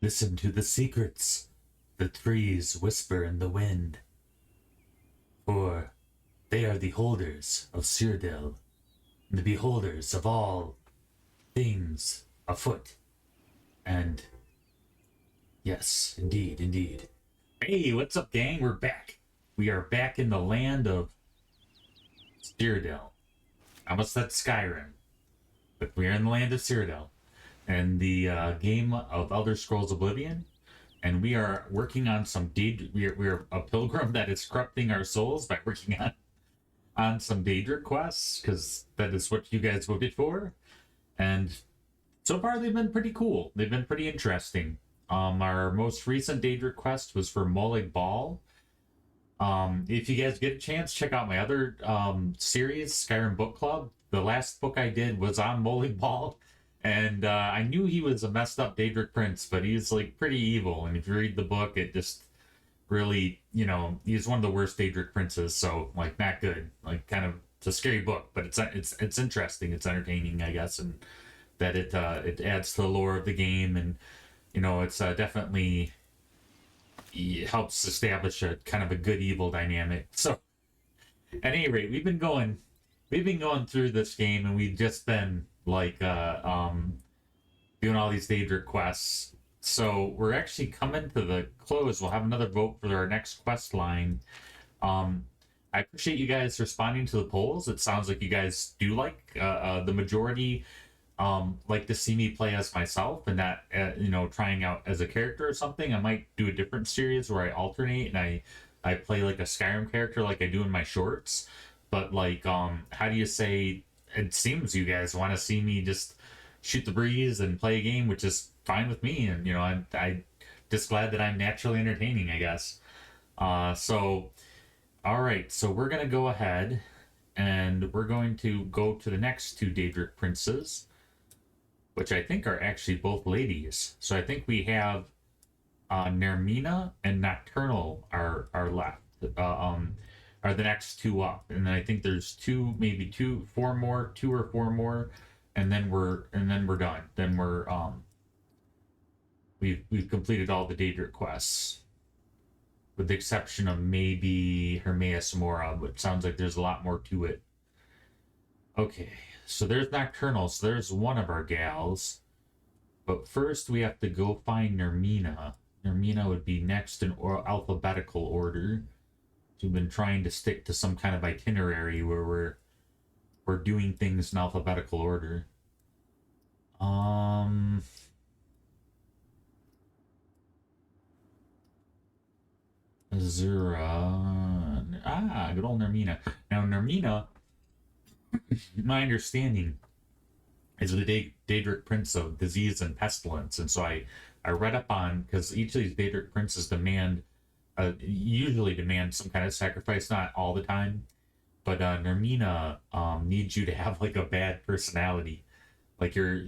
Listen to the secrets the trees whisper in the wind, for they are the holders of Cyrodiil, the beholders of all things afoot. And yes, indeed, indeed. Hey, what's up, gang? We're back. We are back in the land of Cyrodiil. I almost said Skyrim, but we are in the land of Cyrodiil, and the game of Elder Scrolls Oblivion. And we are working on some deed. We are a pilgrim that is corrupting our souls by working on some Daedric quests, because that is what you guys voted for. And so far, they've been pretty cool. They've been pretty interesting. Our most recent Daedric quest was for Molag Bal. If you guys get a chance, check out my other series, Skyrim Book Club. The last book I did was on Molag Bal, and I knew he was a messed up Daedric prince, but he's like pretty evil. And if you read the book, it just really, he's one of the worst Daedric princes. So like not good. Like kind of it's a scary book, but it's interesting. It's entertaining, I guess, and that it adds to the lore of the game, and it's definitely helps establish a kind of a good evil dynamic. So at any rate, we've been going through this game, and we've just been like doing all these Daedric quests. So we're actually coming to the close. We'll have another vote for our next quest line. I appreciate you guys responding to the polls. It sounds like you guys do like the majority like to see me play as myself, and that trying out as a character or something. I might do a different series where I alternate and I play like a Skyrim character like I do in my shorts. But like how do you say, it seems you guys want to see me just shoot the breeze and play a game, which is fine with me. And I just glad that I'm naturally entertaining, I guess. So all right, so we're gonna go ahead and we're going to go to the next two Daedric princes, which I think are actually both ladies. So I think we have Nermina and Nocturnal are left. Are the next two up, and then I think there's two or four more, and then we're done. Then we've completed all the Daedric quests, with the exception of maybe Hermaeus Mora, but sounds like there's a lot more to it. Okay, so there's Nocturnal, so there's one of our gals. But first we have to go find Nermina. Nermina would be next in alphabetical order. We've been trying to stick to some kind of itinerary where we're doing things in alphabetical order. Azura. Good old Nermina. Now Nermina, my understanding, is the Daedric prince of disease and pestilence, and so I read up on, because each of these Daedric princes usually demand some kind of sacrifice, not all the time, but Nermina needs you to have like a bad personality, like you're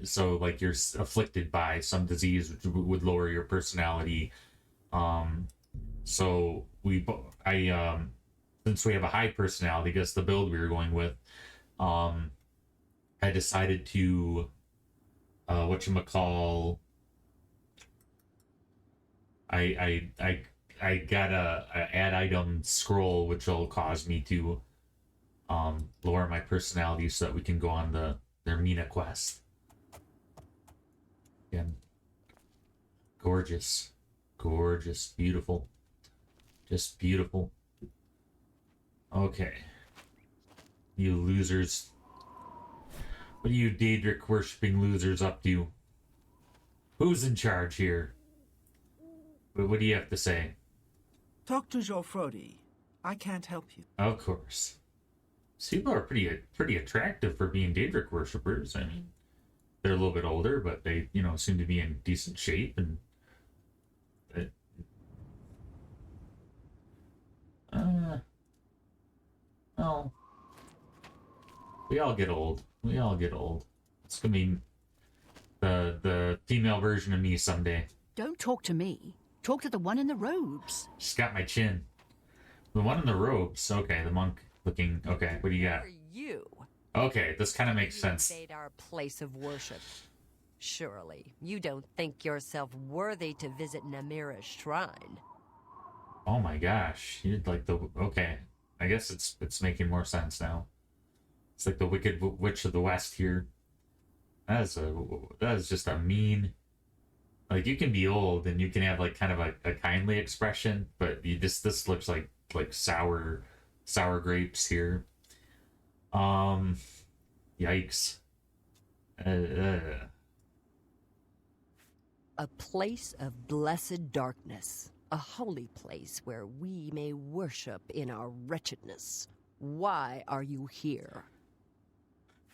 afflicted by some disease which would lower your personality. So since we have a high personality, I guess the build we were going with, I decided to whatchamacall. I got a add item scroll, which will cause me to lower my personality so that we can go on their Mina quest. Again, gorgeous, gorgeous, beautiful, just beautiful. Okay, you losers. What are you Daedric worshipping losers up to? Who's in charge here? What do you have to say? Talk to Geoffrodi. I can't help you. Of course. These people are pretty attractive for being Daedric worshippers. I mean, they're a little bit older, but they, seem to be in decent shape, and well, we all get old. We all get old. It's gonna be the female version of me someday. Don't talk to me. Talk to the one in the robes. She's got my chin. The one in the robes. Okay, the monk looking. Okay, what do you got? Who are you? Okay, this kind of makes You sense. invade our place of worship. Surely, you don't think yourself worthy to visit Namira's shrine. Oh my gosh, you'd like the okay. I guess it's making more sense now. It's like the Wicked Witch of the West here. That is just a mean. Like you can be old and you can have like kind of a kindly expression, but you this looks like sour grapes here. Yikes. A place of blessed darkness. A holy place where we may worship in our wretchedness. Why are you here?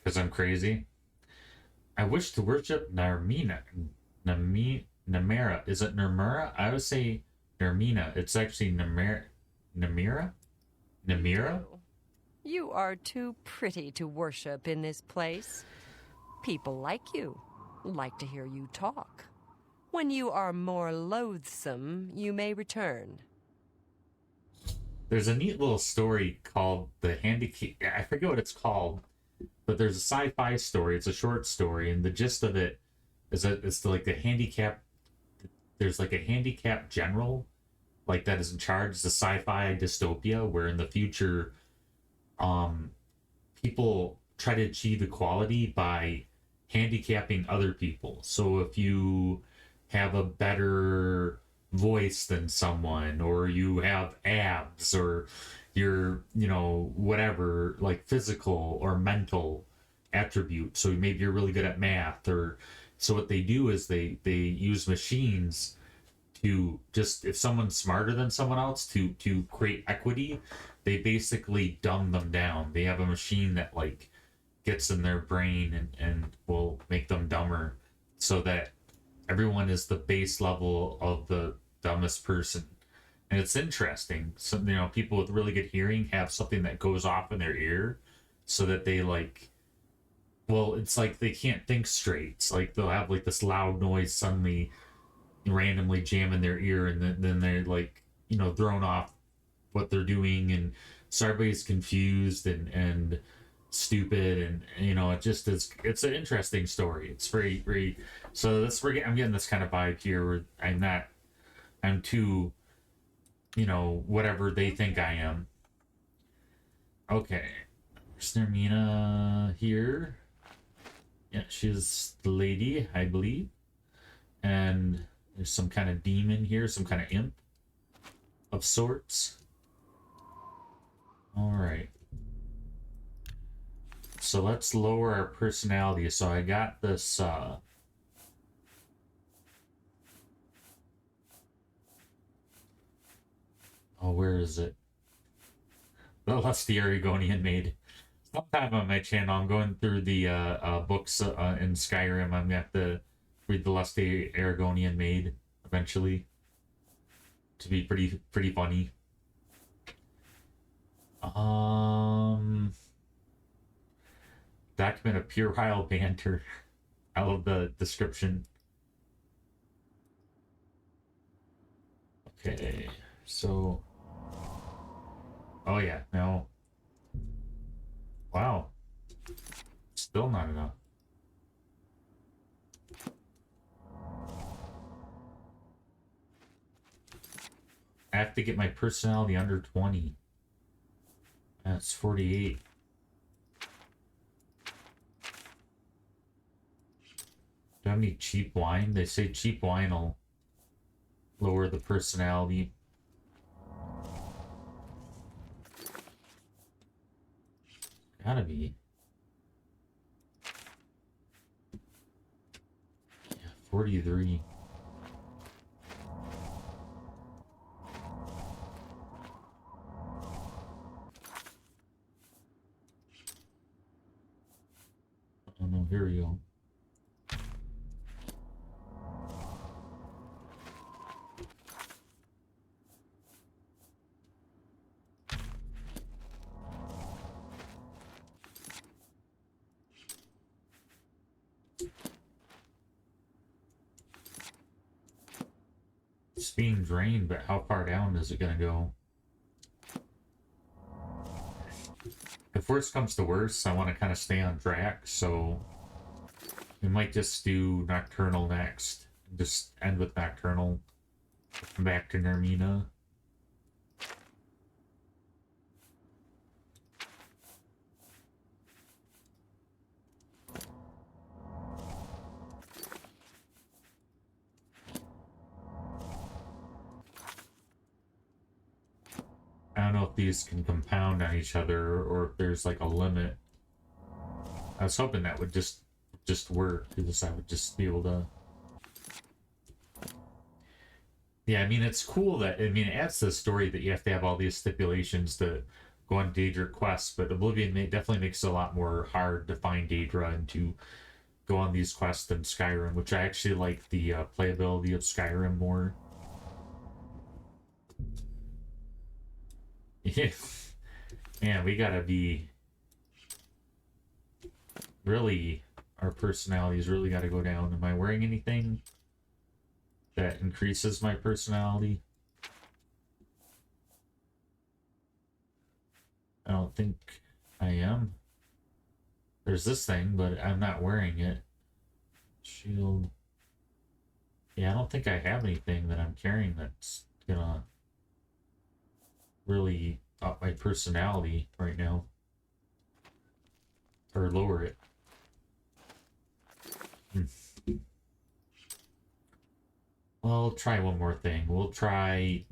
Because I'm crazy. I wish to worship Narmina. Namira. Is it Namira? I would say Narmina. It's actually Namira? Namira? You are too pretty to worship in this place. People like you, like to hear you talk. When you are more loathsome, you may return. There's a neat little story called The Handicap. I forget what it's called, but there's a sci-fi story. It's a short story, and the gist of it is that it's like the handicap. There's like a handicapped general, like that is in charge. It's a sci-fi dystopia where in the future, people try to achieve equality by handicapping other people. So if you have a better voice than someone, or you have abs, or you're, whatever, like physical or mental attribute. So maybe you're really good at math, or so what they do is they use machines to just, if someone's smarter than someone else, to create equity, they basically dumb them down. They have a machine that like gets in their brain and will make them dumber so that everyone is the base level of the dumbest person. And it's interesting. So, people with really good hearing have something that goes off in their ear so that they like, well, it's like they can't think straight. It's like they'll have like this loud noise suddenly randomly jam in their ear, and then they're like, thrown off what they're doing. And so everybody's confused and stupid, and it just is. It's an interesting story. It's very, very. So I'm getting this kind of vibe here where I'm too, whatever they think I am. Okay, there's Nermina here. Yeah, she's the lady, I believe. And there's some kind of demon here, some kind of imp of sorts. All right. So let's lower our personality. So I got this, oh, where is it? The Lusty Aragonian Maid. Sometime on my channel, I'm going through the books in Skyrim. I'm going to have to read the Lusty Aragonian Maid eventually. To be pretty funny. Document of puerile banter. I love the description. Okay, so. Oh yeah, no. Wow. Still not enough. I have to get my personality under 20. That's 48. Do I have any cheap wine? They say cheap wine will lower the personality. Gotta be. Yeah, 43. Oh no, here we go. It's being drained, but how far down is it gonna go? If worst comes to worst, I want to kind of stay on track, so We might just do Nocturnal next. Just end with Nocturnal. Come back to Nermina. I don't know if these can compound on each other or if there's like a limit. I was hoping that would just work, because I would just be able to. Yeah, I mean, it's cool that, I mean, it adds to the story that you have to have all these stipulations to go on Daedra quests, but Oblivion definitely makes it a lot more hard to find Daedra and to go on these quests than Skyrim, which I actually like the playability of Skyrim more. Yeah. Man, we gotta be really, our personalities really gotta go down. Am I wearing anything that increases my personality? I don't think I am. There's this thing, but I'm not wearing it. Shield. Yeah, I don't think I have anything that I'm carrying that's gonna really up my personality right now. Or lower it. Well, I'll try one more thing. We'll try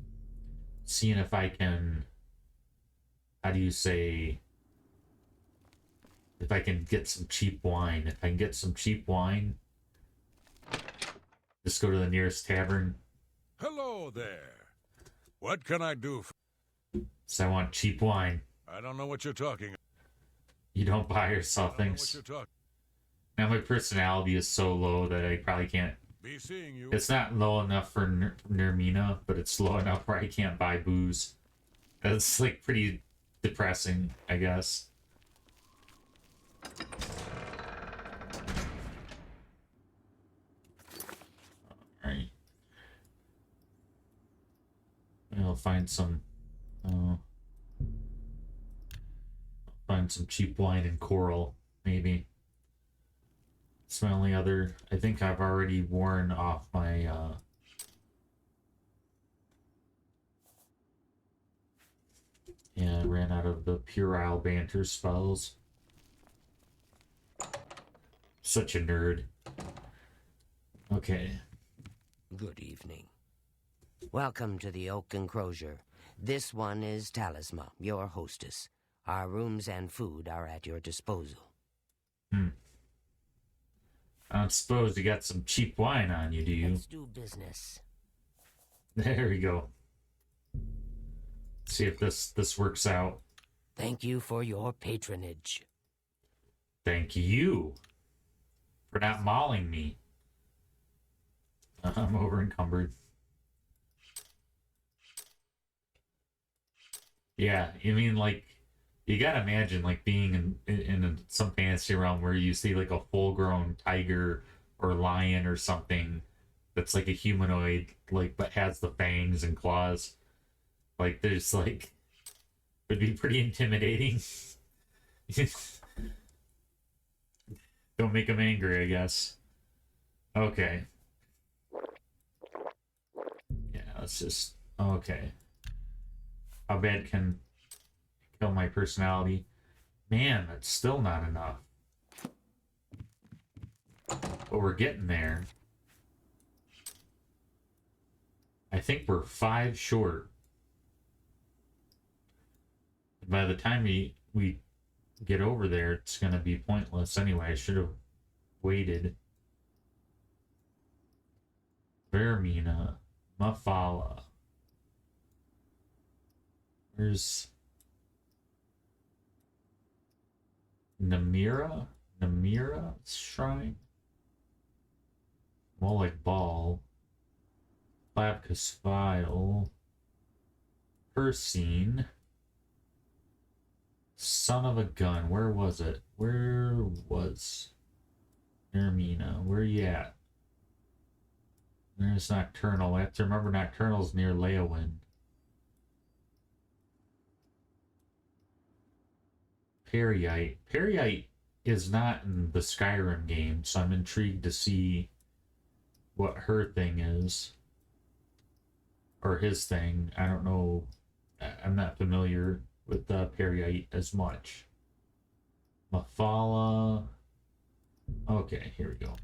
seeing if I can, how do you say, if I can get some cheap wine. If I can get some cheap wine, just go to the nearest tavern. Hello there. What can I do for... So I want cheap wine. I don't know what you're talking about. You don't buy or sell things. Now my personality is so low that I probably can't. Be seeing you. It's not low enough for Nermina, but it's low enough where I can't buy booze. That's like pretty depressing, I guess. Alright. I'll find some cheap wine and coral, maybe. It's my only other. I think I've already worn off my yeah, I ran out of the puerile banter spells. Such a nerd. Okay. Good evening. Welcome to the Oak Enclosure. This one is Talisma, your hostess. Our rooms and food are at your disposal. I don't suppose you got some cheap wine on you, do you? Let's do business. There we go. See if this works out. Thank you for your patronage. Thank you for not mauling me. I'm over encumbered. Yeah, you mean like, you gotta imagine like being in some fantasy realm where you see like a full-grown tiger or lion or something that's like a humanoid, like, but has the fangs and claws. Like, there's like, would be pretty intimidating. Don't make them angry, I guess. Okay. Yeah, let's just, okay. How bad can kill my personality? Man, that's still not enough. But we're getting there. I think we're 5 short. By the time we get over there, it's gonna be pointless anyway. I should have waited. Vermina. Mafala. Where's Namira? Namira Shrine? Moloch Ball. Labcus File. Persine. Son of a gun. Where was it? Where was Nermina? Where you at? There's Nocturnal. I have to remember Nocturnal's near Leowin. Periite. Periite is not in the Skyrim game, so I'm intrigued to see what her thing is. Or his thing. I don't know. I'm not familiar with Periite as much. Mafala. Okay, here we go.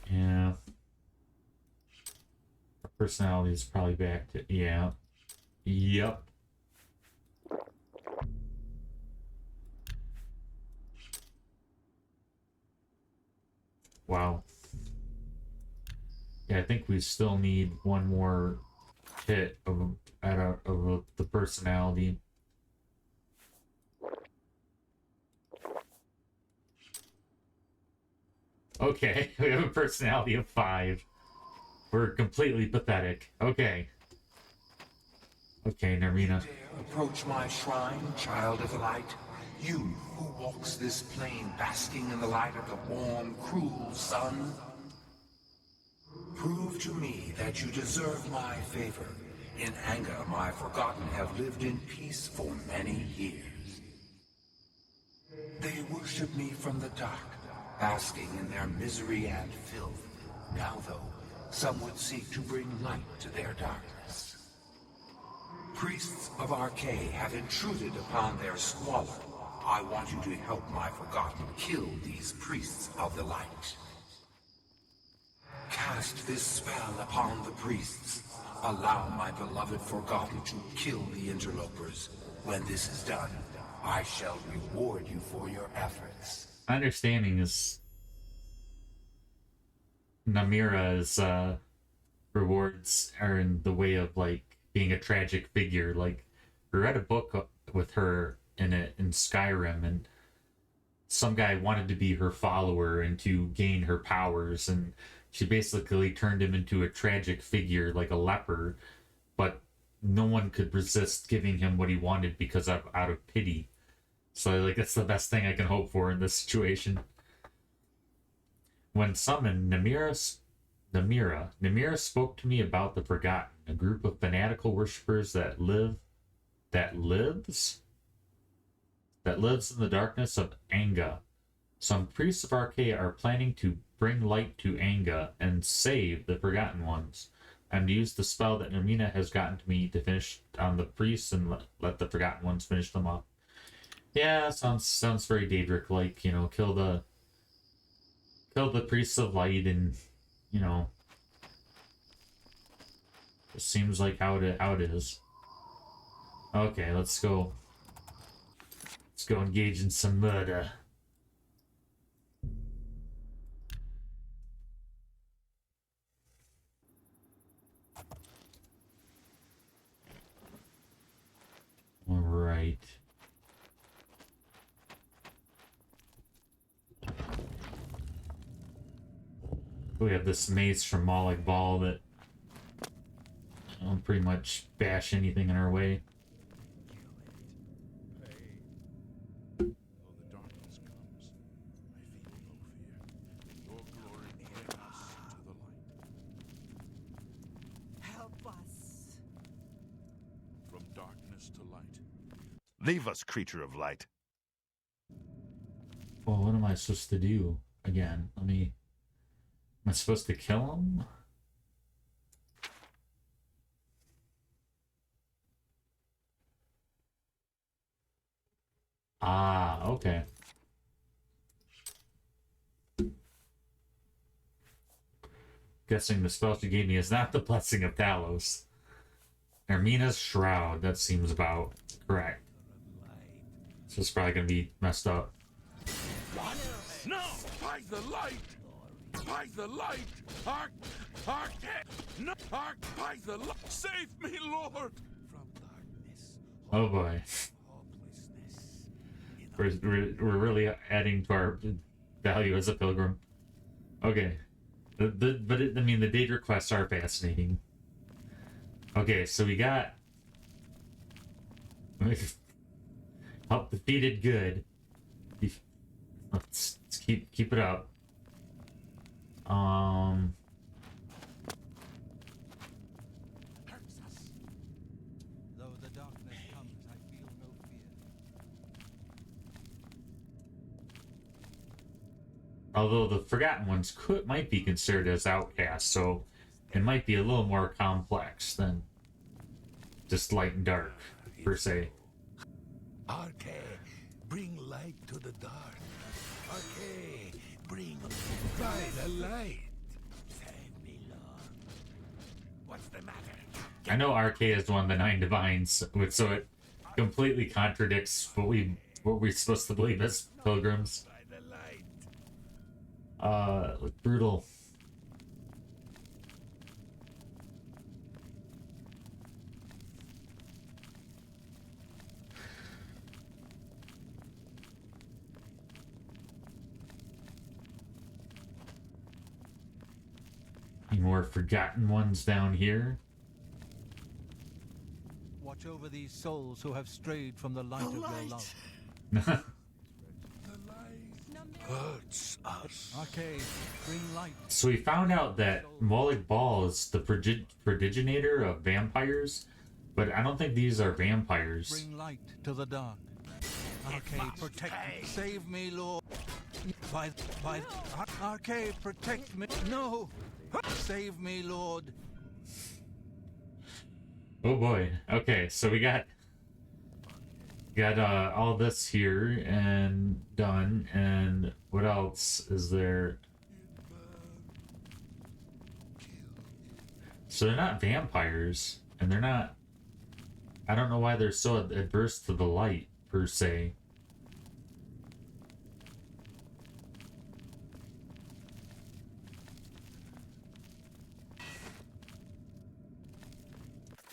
Yeah. Her personality is probably back to... Yeah. Yep. Wow. Yeah, I think we still need one more hit of the personality. Okay, we have a personality of 5. We're completely pathetic. Okay. Okay, Nermina. Approach my shrine, child of the light. You who walks this plain basking in the light of the warm, cruel sun. Prove to me that you deserve my favor. In anger, my forgotten have lived in peace for many years. They worship me from the dark, basking in their misery and filth. Now, though, some would seek to bring light to their darkness. Priests of Archay have intruded upon their squalor. I want you to help my forgotten kill these priests of the light. Cast this spell upon the priests. Allow my beloved forgotten to kill the interlopers. When this is done, I shall reward you for your efforts. My understanding is Namira's rewards are in the way of like being a tragic figure. Like, we read a book with her in it in Skyrim, and some guy wanted to be her follower and to gain her powers, and she basically turned him into a tragic figure, like a leper, but no one could resist giving him what he wanted because of out of pity. So like that's the best thing I can hope for in this situation. When summoned, Namira spoke to me about the Forgotten, a group of fanatical worshippers that lives in the darkness of Anga. Some priests of Archay are planning to bring light to Anga and save the Forgotten Ones. I'm to use the spell that Nermina has gotten to me to finish on the priests and let the Forgotten Ones finish them off. Yeah, sounds very Daedric-like, you know, kill the priests of light, and you know, it seems like how it is. Okay, let's go engage in some murder. All right. We have this mace from Malik Ball that will pretty much bash anything in our way. Though the darkness comes, I feel no fear. Your glory leads us to the light. Help us. From darkness to light. Leave us, creature of light. Well, what am I supposed to do again? Am I supposed to kill him? Ah, okay. Guessing the spell she gave me is not the Blessing of Talos. Nermina's Shroud, that seems about correct. So it's probably gonna be messed up. What? No! By the light! By the light! Hark! Hark! No! Hark! By the light! Save me, Lord! From darkness. Oh boy. We're really adding to our value as a pilgrim. Okay. I mean, the Daedric quests are fascinating. Okay, so we got... Help defeated good. Let's keep it up. Although the Forgotten Ones might be considered as outcasts, so it might be a little more complex than just light and dark, per se. Arke, bring light to the dark. Arke, bring by the light. Save me, Lord. What's the matter? I know RK is one of the 9 divines, so it completely contradicts what we're supposed to believe as pilgrims. By the light. Look brutal. Any more Forgotten Ones down here? Watch over these souls who have strayed from the light of your love. The light hurts us. Okay, bring light. So we found out that Molag Bal is the prodiginator of vampires, but I don't think these are vampires. Bring light to the dark. Okay, protect me. Save me, Lord. Okay, protect me. No. Save me, Lord. Oh boy. Okay, so we got all this here and done, and what else is there? So they're not vampires, and they're not, I don't know why they're so adverse to the light, per se.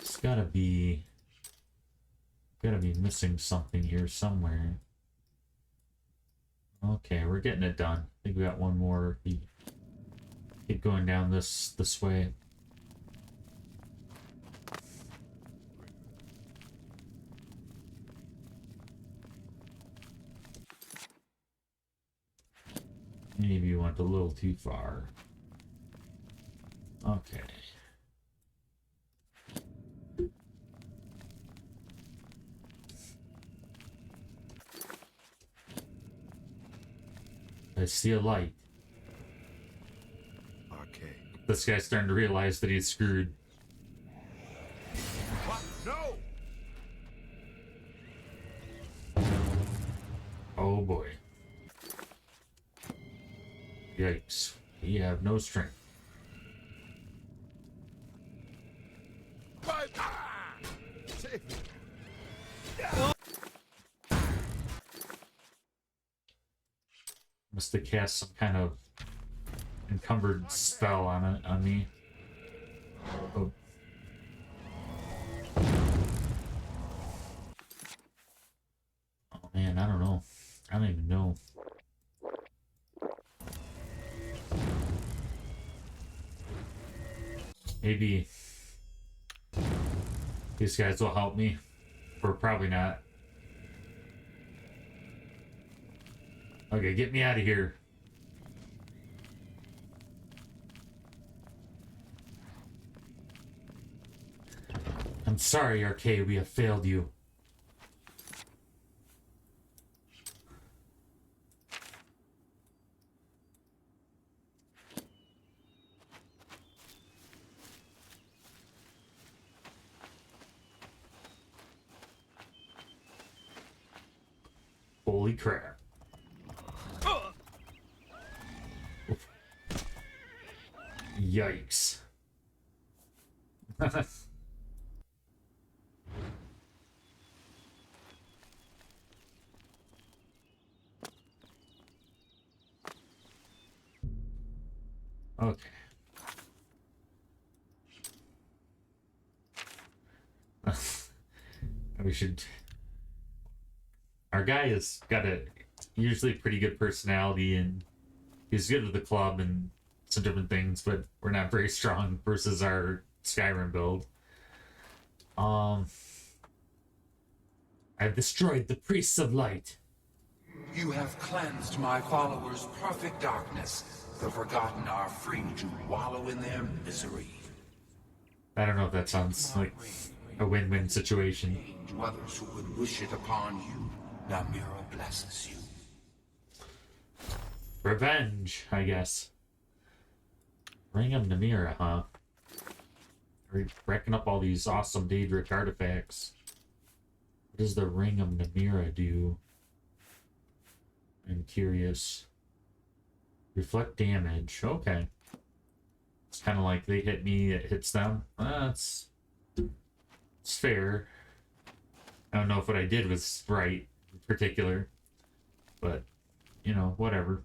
It's gotta be missing something here somewhere. Okay, we're getting it done. I think we got one more. Keep going down this way. Maybe you went a little too far. Okay. I see a light. Okay. This guy's starting to realize that he's screwed. What? No! Oh boy. Yikes. We have no strength. Bye. Ah! Save me. Must have cast some kind of encumbered spell on me. Oh. Oh man, I don't know. I don't even know. Maybe these guys will help me, or probably not. Okay, get me out of here. I'm sorry, RK, we have failed you. Holy crap. Yikes. Okay. We should... Our guy has got a usually pretty good personality, and he's good with the club and some different things, but we're not very strong versus our Skyrim build. I've destroyed the priests of light. You have cleansed my followers' perfect darkness. The forgotten are free to wallow in their misery. I don't know if that sounds like a win-win situation. To others who would wish it upon you, Namira blesses you. Revenge, I guess. Ring of Namira, huh? We're racking up all these awesome Daedric artifacts. What does the Ring of Namira do? I'm curious. Reflect damage. Okay. It's kind of like they hit me, it hits them. It's fair. I don't know if what I did was right in particular. But, you know, whatever.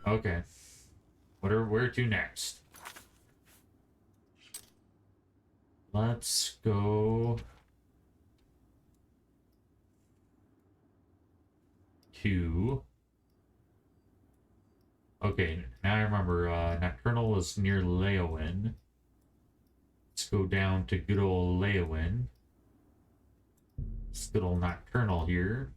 Okay. Where to next? Let's go to... Okay, now I remember Nocturnal was near Leowyn. Let's go down to good old Leowyn. It's good old Nocturnal here.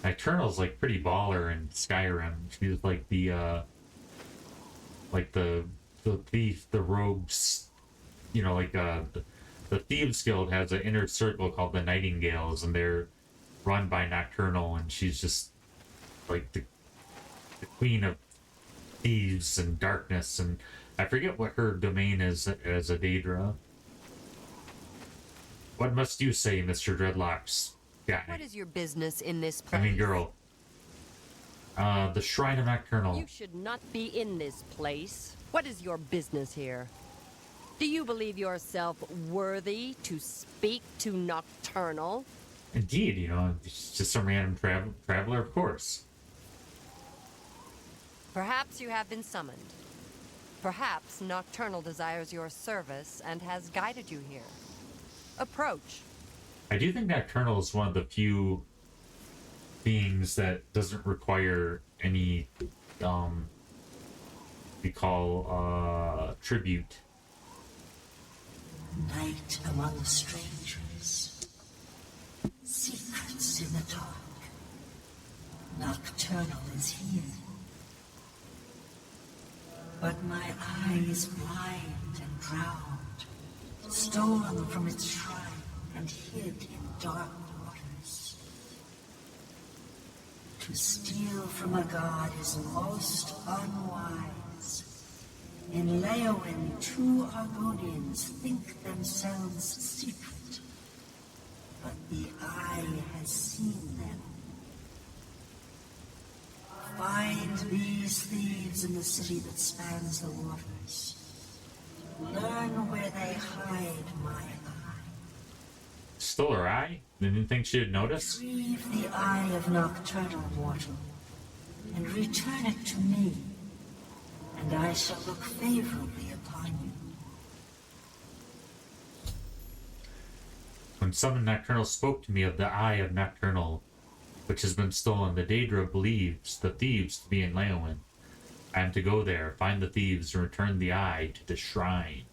Nocturnal's like pretty baller in Skyrim. She's like the thief, the rogues, you know, like the Thieves Guild has an inner circle called the Nightingales, and they're run by Nocturnal, and she's just like the queen of thieves and darkness, and I forget what her domain is as a Daedra. What must you say, Mr. Dreadlocks guy? What is your business in this place? I mean, girl. The Shrine of Nocturnal. You should not be in this place. What is your business here? Do you believe yourself worthy to speak to Nocturnal? Indeed, you know, it's just some random traveler, of course. Perhaps you have been summoned. Perhaps Nocturnal desires your service and has guided you here. Approach. I do think Nocturnal is one of the few beings that doesn't require any, we call, tribute. Night among strangers. Secrets in the dark. Nocturnal is here. But my eye is blind and drowned, stolen from its shrine and hid in dark waters. To steal from a god is most unwise. In Leowyn, two Argonians think themselves secret, but the eye has seen them. Find these thieves in the city that spans the waters. Learn where they hide my eye. Stole her eye? Didn't think she'd notice? Retrieve the eye of Nocturnal mortal, and return it to me, and I shall look favorably upon you. When summoned Nocturnal spoke to me of the Eye of Nocturnal, which has been stolen, the Daedra believes the thieves to be in Leowyn. I am to go there, find the thieves, and return the eye to the shrine.